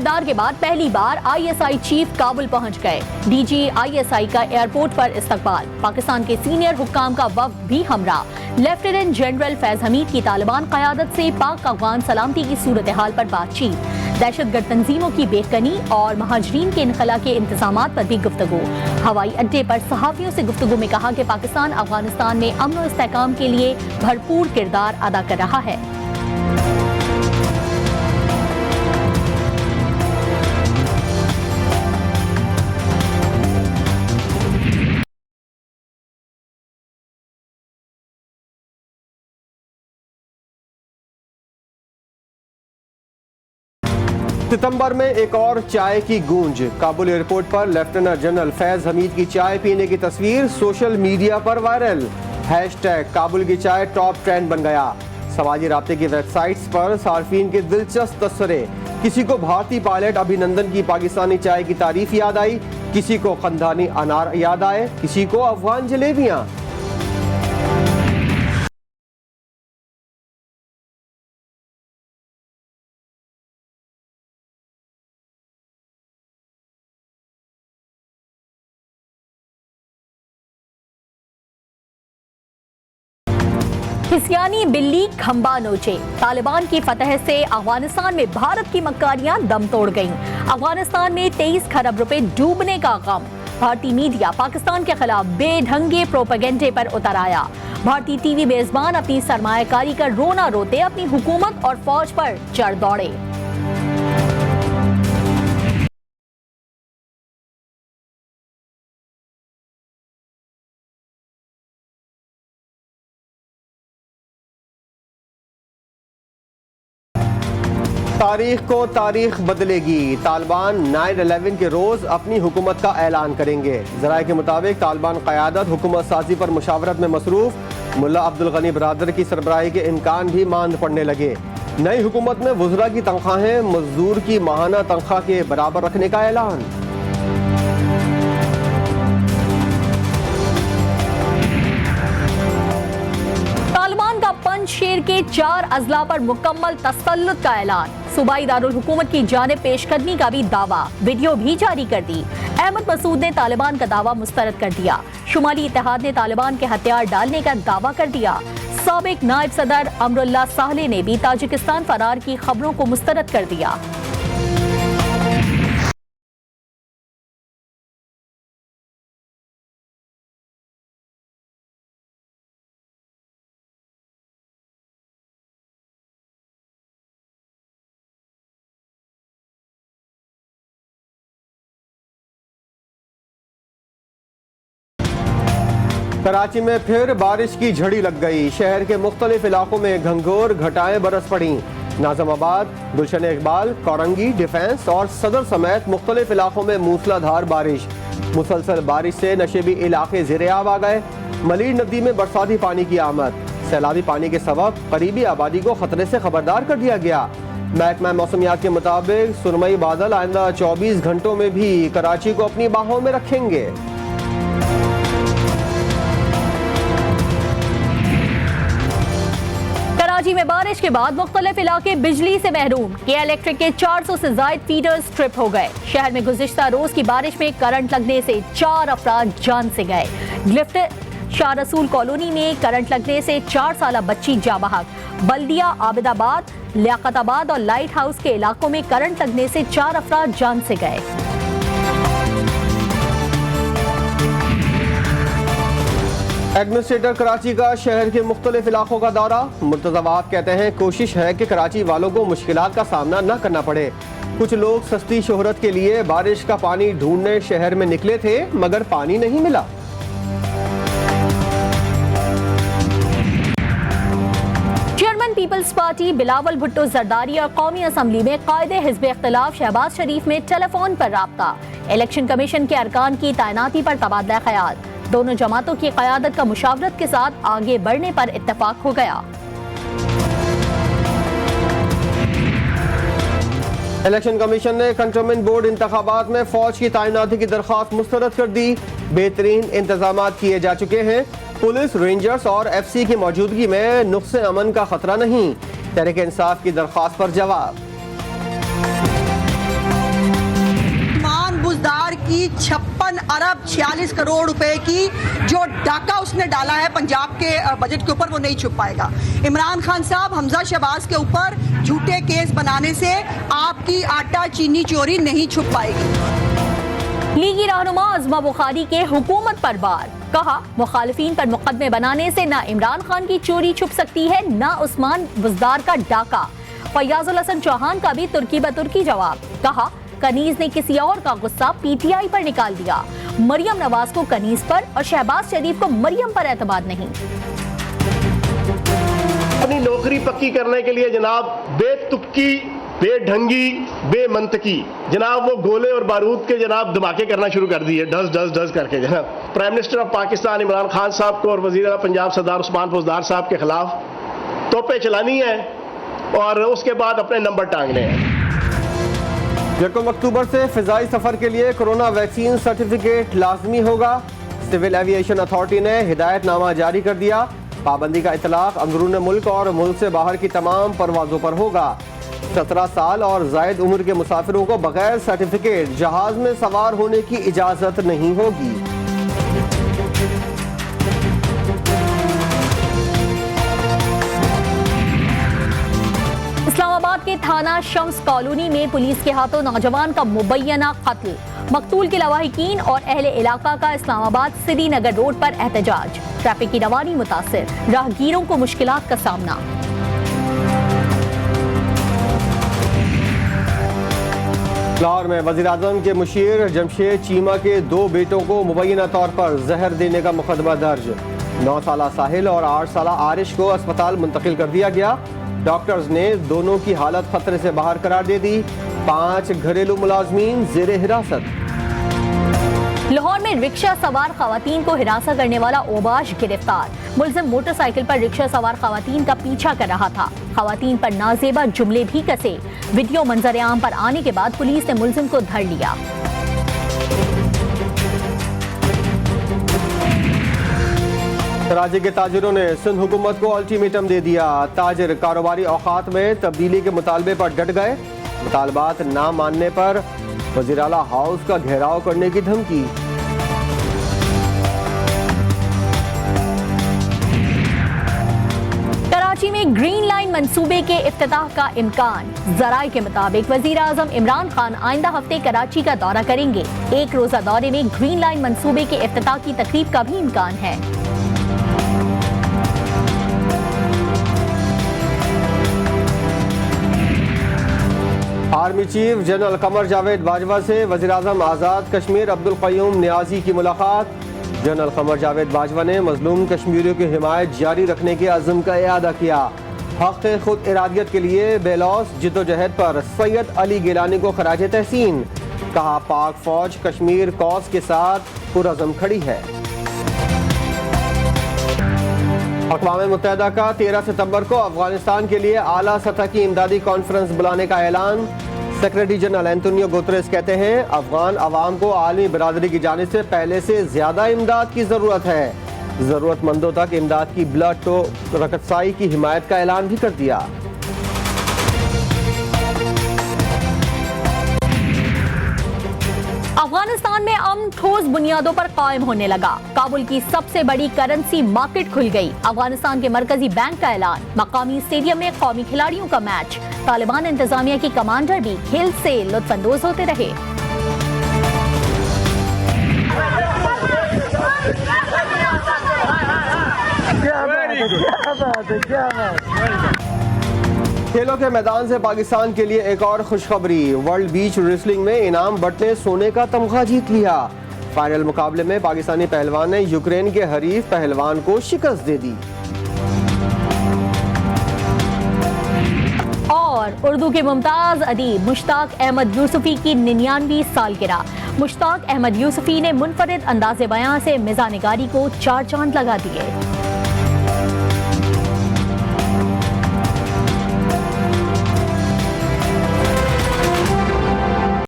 किरदार के बाद पहली बार ISI चीफ काबुल पहुंच गए। DG ISI का एयरपोर्ट पर इस्तकबाल। पाकिस्तान के सीनियर हुक्काम का वफ्द भी हमरा। लेफ्टिनेंट जनरल फैज हमीद की तालिबान क़यादत से पाक अफगान सलामती की सूरत हाल पर बातचीत। दहशतगर्द तंजीमों की बेखनी और महाजरीन के इनखला के इंतजामात पर भी गुफ्तगू। हवाई अड्डे पर सहाफ़ियों से गुफ्तगू में कहा कि पाकिस्तान अफगानिस्तान में अमन और इस्तेहकाम के लिए भरपूर किरदार अदा कर रहा है। सितंबर में एक और चाय की गूंज। काबुल एयरपोर्ट पर लेफ्टिनेंट जनरल फैज हमीद की चाय पीने की तस्वीर सोशल मीडिया पर वायरल। हैशटैग काबुल की चाय टॉप ट्रेंड बन गया। समाजी राब्ते की वेबसाइट्स पर सार्फिन के दिलचस्प तस्वीरें। किसी को भारतीय पायलट अभिनंदन की पाकिस्तानी चाय की तारीफ याद आई, किसी को खंदानी अनार याद आए, किसी को अफगान जलेबियां। हिसियानी बिल्ली खंबा नोचे। तालिबान की फतह से अफगानिस्तान में भारत की मक्कारियां दम तोड़ गईं। अफगानिस्तान में 23 खरब रुपए डूबने का गम। भारतीय मीडिया पाकिस्तान के खिलाफ बेढंगे प्रोपेगेंडे पर उतर आया। भारतीय टीवी मेजबान अपनी सरमायाकारी का रोना रोते अपनी हुकूमत और फौज पर चढ़ दौड़े। तारीख को तारीख बदलेगी। तालिबान 9/11 के रोज अपनी हुकूमत का ऐलान करेंगे। जराये के मुताबिक तालिबान क़यादत हुकूमत साजी पर मुशावरत में मसरूफ। मुल्ला अब्दुल गनी बरादर की सरबराही के इम्कान भी मांद पड़ने लगे। नई हुकूमत में वज़रा की तनख्वाहें मजदूर की माहाना तनख्वाह के बराबर रखने का ऐलान। तालिबान का पंजशेर के 4 अजला पर मुकम्मल तसल्लुत का ऐलान। सूबाई दारुल हुकूमत की जानिब पेशकदमी का भी दावा, वीडियो भी जारी कर दी। अहमद मसूद ने तालिबान का दावा मुस्तरद कर दिया। शुमाली इत्तेहाद ने तालिबान के हथियार डालने का दावा कर दिया। साबिक नायब सदर अमरुल्लाह सालेह ने भी ताजिकिस्तान फरार की खबरों को मुस्तरद कर दिया। कराची में फिर बारिश की झड़ी लग गई। शहर के मुख्तलिफ इलाकों में घंघोर घटाएं बरस पड़ी। नाजमाबाद, गुलशन इकबाल, कोरंगी, डिफेंस और सदर समेत मुख्तलिफ इलाकों में मूसलाधार बारिश। मुसलसल बारिश से नशेबी इलाके ज़ेर-ए-आब आ गए। मलीर नदी में बरसाती पानी की आमद। सैलाबी पानी के सबब करीबी आबादी को खतरे से खबरदार कर दिया गया। महकमा मौसमियात के मुताबिक सुरमई बादल आइंदा 24 घंटों में भी कराची को अपनी बाहों में रखेंगे। कराची में बारिश के बाद मुख्तलिफ इलाके बिजली से महरूम। के इलेक्ट्रिक के 400 से ज्यादा फीडर्स ट्रिप हो गए। शहर में गुज़िश्ता रोज की बारिश में करंट लगने से 4 अफराद जान से गए। गिफ्ट शाह रसूल कॉलोनी में करंट लगने से 4 साला बच्ची जाँ बहक। बल्दिया, आबिदाबाद, लियाकताबाद और लाइट हाउस के इलाकों में करंट लगने से 4 अफराद जान से गए। एडमिनिस्ट्रेटर कराची का शहर के मुख्तलिफ इलाकों का दौरा। मुर्तज़ावात कहते हैं कोशिश है कि कराची वालों को मुश्किलात का सामना न करना पड़े। कुछ लोग सस्ती शोहरत के लिए बारिश का पानी ढूंढने शहर में निकले थे, मगर पानी नहीं मिला। चेयरमैन पीपल्स पार्टी बिलावल भुट्टो जरदारी और कौमी असम्बली में कायदे हिज़्ब इख्तिलाफ शहबाज शरीफ में टेलीफोन पर राब्ता। इलेक्शन कमीशन के अरकान की तैनाती पर तबादला ख्याल। दोनों जमातों की क़यादत का मुशावरत के साथ आगे बढ़ने पर इत्तेफाक हो गया। इलेक्शन कमीशन ने कंटोनमेंट बोर्ड इंतखाबात में फौज की तैनाती की दरख्वास्त मुस्तरद कर दी। बेहतरीन इंतजाम किए जा चुके हैं। पुलिस, रेंजर्स और FC की मौजूदगी में नुक्से अमन का खतरा नहीं। तहरीक इंसाफ की दरख्वास्त पर जवाब। 56 अरब 46 करोड़ रुपए की जो डाका उसने डाला है पंजाब के बजट के ऊपर, वो नहीं छुप पाएगा। इमरान खान साहब, हमजा शहबाज के ऊपर झूठे केस बनाने से आपकी आटा चीनी चोरी नहीं छुप पाएगी। लीगी रहनुमा अज़मा बुखारी के हुकूमत पर बार, कहा मुखालिफिन पर मुकदमे बनाने से ना इमरान खान की चोरी छुप सकती है ना उस्मान बुज़दार का डाका। फैयाजुल हसन चौहान का भी तुर्की बतुर्की जवाब, कहा कनीज ने किसी और का गुस्सा पीटीआई पर निकाल दिया। मरियम नवाज को कनीज पर और शहबाज शरीफ को मरियम पर एतमाद नहीं। अपनी नौकरी पक्की करने के लिए जनाब बेतुकी, बेढंगी, बेमंतकी जनाब वो गोले और बारूद के जनाब धमाके करना शुरू कर दिए, ढस ढस ढस करके। जनाब prime minister of Pakistan Imran Khan साहब को और वजीर आला पंजाब सरदार उस्मान बुज़दार साहब के खिलाफ तोपे चलानी है और उसके बाद अपने नंबर टांगने हैं। 1 अक्टूबर से फिजाई सफर के लिए कोरोना वैक्सीन सर्टिफिकेट लाजमी होगा। सिविल एविएशन अथॉरिटी ने हिदायतनामा जारी कर दिया। पाबंदी का इतलाक अंदरून मुल्क और मुल्क से बाहर की तमाम परवाजों पर होगा। 17 साल और जायद उम्र के मुसाफिरों को बगैर सर्टिफिकेट जहाज में सवार होने की इजाजत नहीं होगी। इस्लामाबाद के थाना शम्स कॉलोनी में पुलिस के हाथों नौजवान का मुबैना कत्ल। मकतूल के लवाहिकीन और अहले इलाका का इस्लामाबाद श्रीनगर रोड पर एहतजाज। ट्रैफिक की रवानी मुतासिर, राहगीरों को मुश्किलात का सामना। लाहौर में वज़ीर-ए-आज़म के मुशीर जमशेद चीमा के 2 बेटों को मुबैना तौर पर जहर देने का मुकदमा दर्ज। 9 साला साहिल और 8 साला आरिश को अस्पताल मुंतकिल कर दिया गया। डॉक्टर्स ने दोनों की हालत खतरे से बाहर करार दे दी। 5 घरेलू मुलाजमीन ज़ेरे हिरासत। लाहौर में रिक्शा सवार खवातीन को हिरासा करने वाला ओबाश गिरफ्तार। मुलजिम मोटरसाइकिल पर रिक्शा सवार खवातीन का पीछा कर रहा था। खवातीन पर नाजेबा जुमले भी कसे। वीडियो मंजर आम पर आने के बाद पुलिस ने मुलजिम को धर लिया। कराची के ताजिरों ने सिंध हुकूमत को अल्टीमेटम दे दिया। ताजिर कारोबारी औकात में तब्दीली के मुतालबे पर डट गए। मुतालबात ना मानने पर वज़ीर आला हाउस का घेराव करने की धमकी। कराची में ग्रीन लाइन मंसूबे के इफ्तिताह का इम्कान। जराये के मुताबिक वज़ीर आज़म इमरान खान आइंदा हफ्ते कराची का दौरा करेंगे। 1 रोजा दौरे में ग्रीन लाइन मंसूबे के इफ्तिताह की तकरीब का भी इम्कान है। Army chief general Qamar Javed Bajwa से वज़ीर-ए-आज़म आज़ाद कश्मीर अब्दुल क़य्यूम नियाज़ी की मुलाकात। जनरल कमर जावेद बाजवा ने मज़लूम कश्मीरियों की हिमायत जारी रखने के अज़्म का इआदा किया। हक़ खुद इरादियत के लिए बेलौस जिद्दोजहद पर सैयद अली गिलानी को खराज तहसीन। कहा पाक फौज कश्मीर कौस के साथ पुरअज़्म खड़ी है। अक़वाम मुत्तहिदा का 13 सितंबर को अफगानिस्तान के लिए आला सतह की इमदादी कॉन्फ्रेंस बुलाने का ऐलान। सेक्रेटरी जनरल एंटोनियो गुतरेस कहते हैं अफगान अवाम को आलमी बरादरी की जानिब से पहले से ज्यादा इमदाद की जरूरत है। जरूरतमंदों तक इमदाद की ब्लड तो रकतसाई की हिमायत का ऐलान भी कर दिया। अफगानिस्तान में अमन ठोस बुनियादों पर कायम होने लगा। काबुल की सबसे बड़ी करेंसी मार्केट खुल गई। अफगानिस्तान के मरकजी बैंक का ऐलान। मकामी स्टेडियम में कौमी खिलाड़ियों का मैच। तालिबान इंतजामिया की कमांडर भी खेल से लुत्फानंदोज होते रहे। खेलों के मैदान से पाकिस्तान के लिए एक और खुशखबरी। वर्ल्ड बीच रेसलिंग में इनाम बट ने सोने का तमगा जीत लिया। फाइनल मुकाबले में पाकिस्तानी पहलवान ने यूक्रेन के हरीफ पहलवान को शिकस्त दे दी। और उर्दू के मुमताज अदीब मुश्ताक अहमद यूसुफी की 99वीं सालगिरह। मुश्ताक अहमद यूसुफी ने मुनफरिद अंदाज़े बयां से मिज़ानिगारी को 4 चांद लगा दिए।